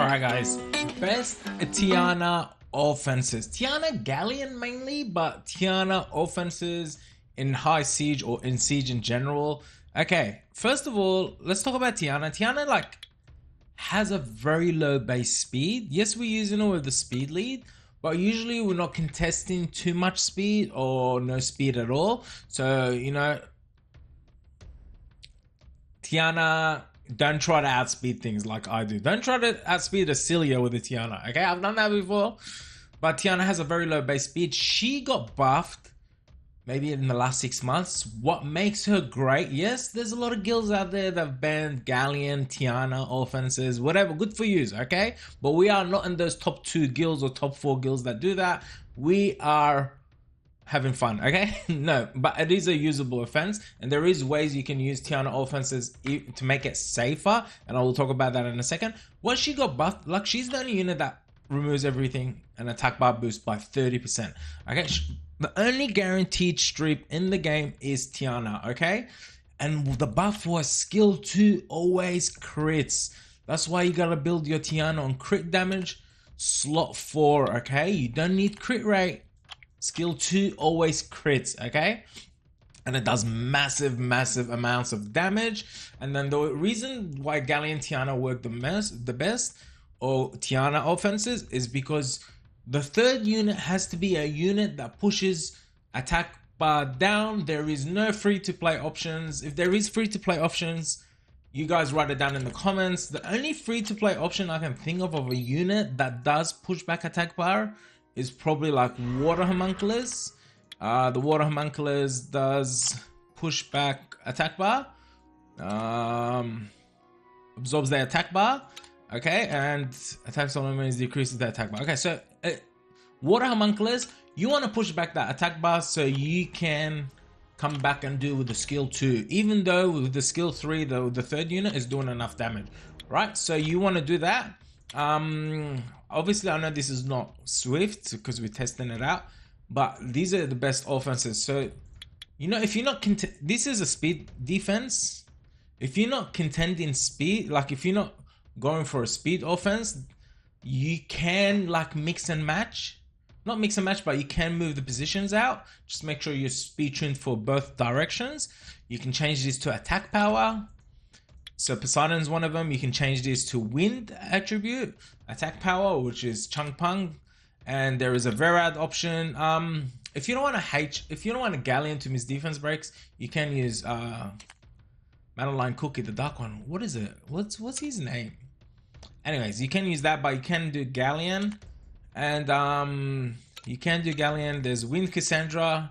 Alright guys, best Tiana offenses. Tiana Galleon mainly, but Tiana offenses in high siege or in siege in general. Okay, first of all, let's talk about Tiana. Tiana has a very low base speed. Yes, we're using it with the speed lead, but usually we're not contesting too much speed or no speed at all. So, you know, Tiana, don't try to outspeed things like I do. Don't try to outspeed a Cilia with a Tiana, okay? I've done that before, but Tiana has a very low base speed. She got buffed maybe in the last 6 months. What makes her great? Yes, there's a lot of guilds out there that have banned Galleon, Tiana, offenses, whatever. Good for you, okay? But we are not in those top 2 guilds or top 4 guilds that do that. We are having fun, okay? No, but it is a usable offense, and there is ways you can use Tiana offenses to make it safer, and I will talk about that in a second. Once she got buffed, like, she's the only unit that removes everything and attack bar boost by 30%, okay? The only guaranteed strip in the game is Tiana, okay? And the buff was skill 2 always crits. That's why you gotta build your Tiana on crit damage, slot 4, okay? You don't need crit rate. Skill 2 always crits, okay? And it does massive amounts of damage. And then the reason why Galleon Tiana work the best, or Tiana offenses, is because the third unit has to be a unit that pushes attack bar down. There is no free-to-play options. If there is free-to-play options, you guys write it down in the comments. The only free-to-play option I can think of a unit that does push back attack bar is probably like water homunculus. The water homunculus does push back attack bar, absorbs the attack bar, okay, and attacks on enemies decreases the attack bar. Okay, so water homunculus, you want to push back that attack bar so you can come back and do with the skill 2, even though with the skill 3 the third unit is doing enough damage, right? So you want to do that. Obviously I know this is not Swift because we're testing it out, but these are the best offenses. So, you know, if you're not this is a speed defense. If you're not contending speed, like if you're not going for a speed offense, you can like mix and match. Not mix and match, but you can move the positions out. Just make sure you're speed tuned for both directions. You can change this to attack power. So Poseidon's one of them. You can change this to wind attribute, attack power, which is Chung Pung, and there is a Verad option. If you don't want a Galleon to miss defense breaks, you can use Madeline Cookie, the dark one. What is it? What's his name? Anyways, you can use that, but you can do Galleon, and you can do Galleon. There's Wind Cassandra,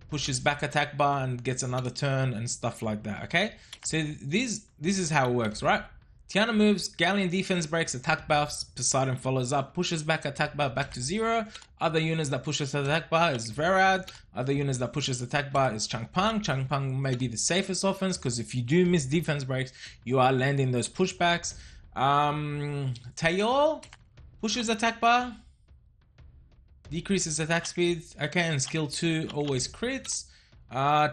pushes back attack bar and gets another turn and stuff like that, okay? So this is how it works, right? Tiana moves, Galleon defense breaks, attack buffs, Poseidon follows up, pushes back attack bar back to 0. Other units that pushes attack bar is Verad. Other units that pushes attack bar is Chung Pung. Chung Pung may be the safest offense because if you do miss defense breaks, you are landing those pushbacks. Taeyol pushes attack bar, decreases attack speed, okay, and skill 2 always crits.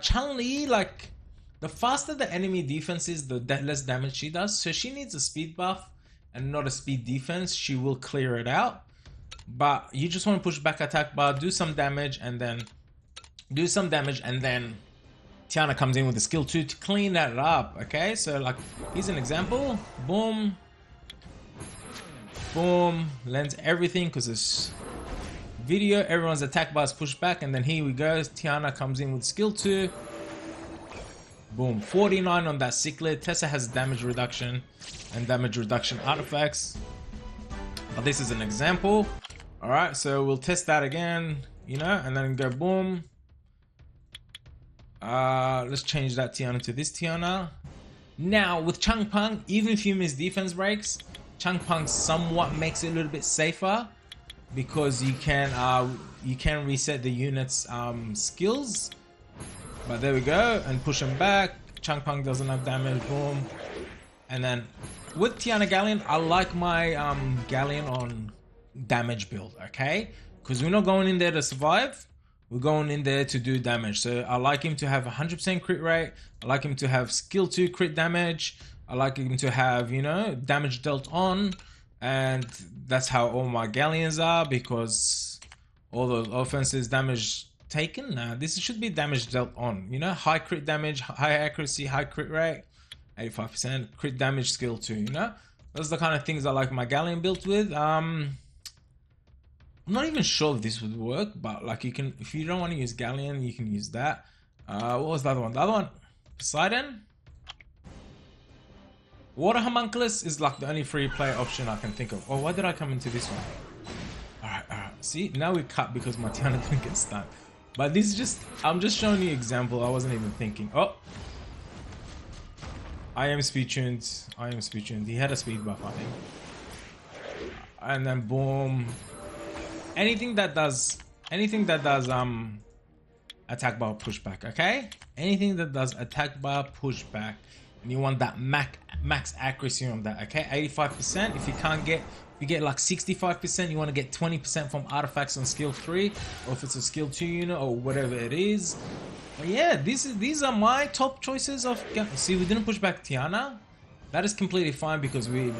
Chun-Li, like, the faster the enemy defense is, the less damage she does. So she needs a speed buff and not a speed defense. She will clear it out. But you just want to push back attack bar, do some damage, and then Tiana comes in with the skill 2 to clean that up, okay? So, like, here's an example. Boom. Boom. Lands everything because it's video. Everyone's attack bar is pushed back, and then here we go. Tiana comes in with skill 2. Boom, 49 on that Cichlid. Tessa has damage reduction and damage reduction artifacts. But this is an example. Alright, so we'll test that again, you know, and then go boom. Let's change that Tiana to this Tiana. Now, with Chung Pung, even if you miss defense breaks, Chung Pung somewhat makes it a little bit safer because you can reset the unit's skills. But there we go, and push him back. Chung Pung doesn't have damage, boom. And then with Tiana Galleon, I like my Galleon on damage build, okay? Because we're not going in there to survive, we're going in there to do damage. So I like him to have 100% crit rate. I like him to have skill 2 crit damage. I like him to have, you know, damage dealt on. and that's how all my galleons are, because all those offenses damage taken. This should be damage dealt on, you know, high crit damage, high accuracy, high crit rate, 85% crit damage, skill 2, you know. Those are the kind of things I like my galleon built with. I'm not even sure if this would work, but like, you can, if you don't want to use galleon, you can use that. What was the other one? The other one, Poseidon. Water homunculus is like the only free play option I can think of. Oh, why did I come into this one? Alright. See, now we cut because my Tiana didn't get stuck. But this is just, I'm just showing you an example. I wasn't even thinking. Oh, I am speed tuned. He had a speed buff, I think. And then boom. Anything that does attack bar pushback, okay? Anything that does attack bar pushback, and you want that max accuracy on that, okay? 85%. If you can't get, you get like 65%, you want to get 20% from artifacts on skill 3, or if it's a skill 2 unit or whatever it is. But yeah, these are my top choices of. See, we didn't push back Tiana. That is completely fine because we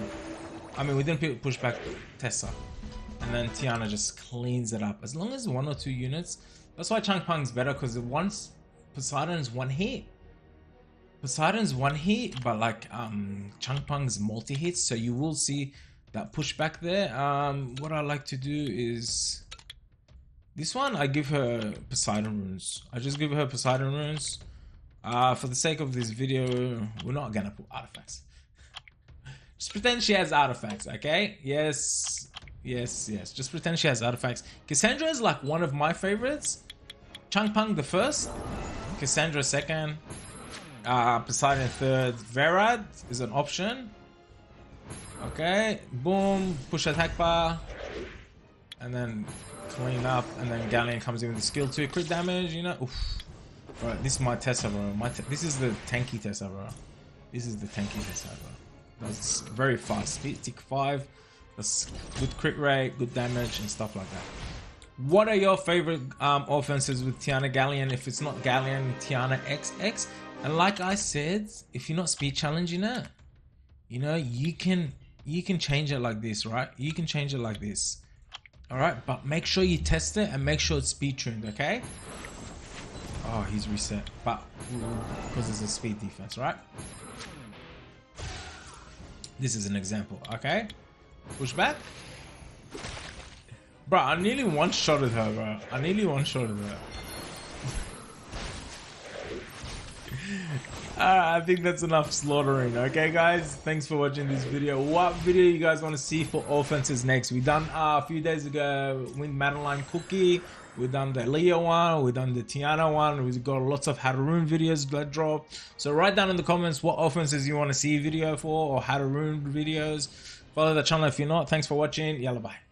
didn't push back Tessa, and then Tiana just cleans it up. As long as 1 or 2 units. That's why Changpung's better, because once Poseidon's one hit, but like Changpung's multi hits, so you will see that pushback there. What I like to do is this one. I give her Poseidon runes. I just give her Poseidon runes. For the sake of this video, we're not gonna put artifacts. Just pretend she has artifacts, okay? Yes. Just pretend she has artifacts. Cassandra is like one of my favorites. Changpung the first, Cassandra second, Poseidon third. Verad is an option. Okay, boom, push attack bar, and then clean up, and then Galleon comes in with the skill 2 crit damage, you know. Oof. Right, this is my Tessa, bro. This is the tanky Tessa, bro. That's very fast. Speed tick 5. That's good crit rate, good damage, and stuff like that. What are your favorite offenses with Tiana Galleon? If it's not Galleon, Tiana XX. And like I said, if you're not speed challenging it, you know, you can change it like this, right? You can change it like this. Alright, but make sure you test it and make sure it's speed tuned, okay? Oh, he's reset. But because it's a speed defense, right? This is an example, okay? Push back. Bro, I nearly one-shotted her, bro. I think that's enough slaughtering. Okay, guys? Thanks for watching this video. What video you guys want to see for offenses next? We done a few days ago Wind Madeline Cookie. We done the Leo one. We done the Tiana one. We got lots of how to rune videos that drop. So write down in the comments what offenses you want to see video for, or how to rune videos. Follow the channel if you're not. Thanks for watching. Yalla, bye.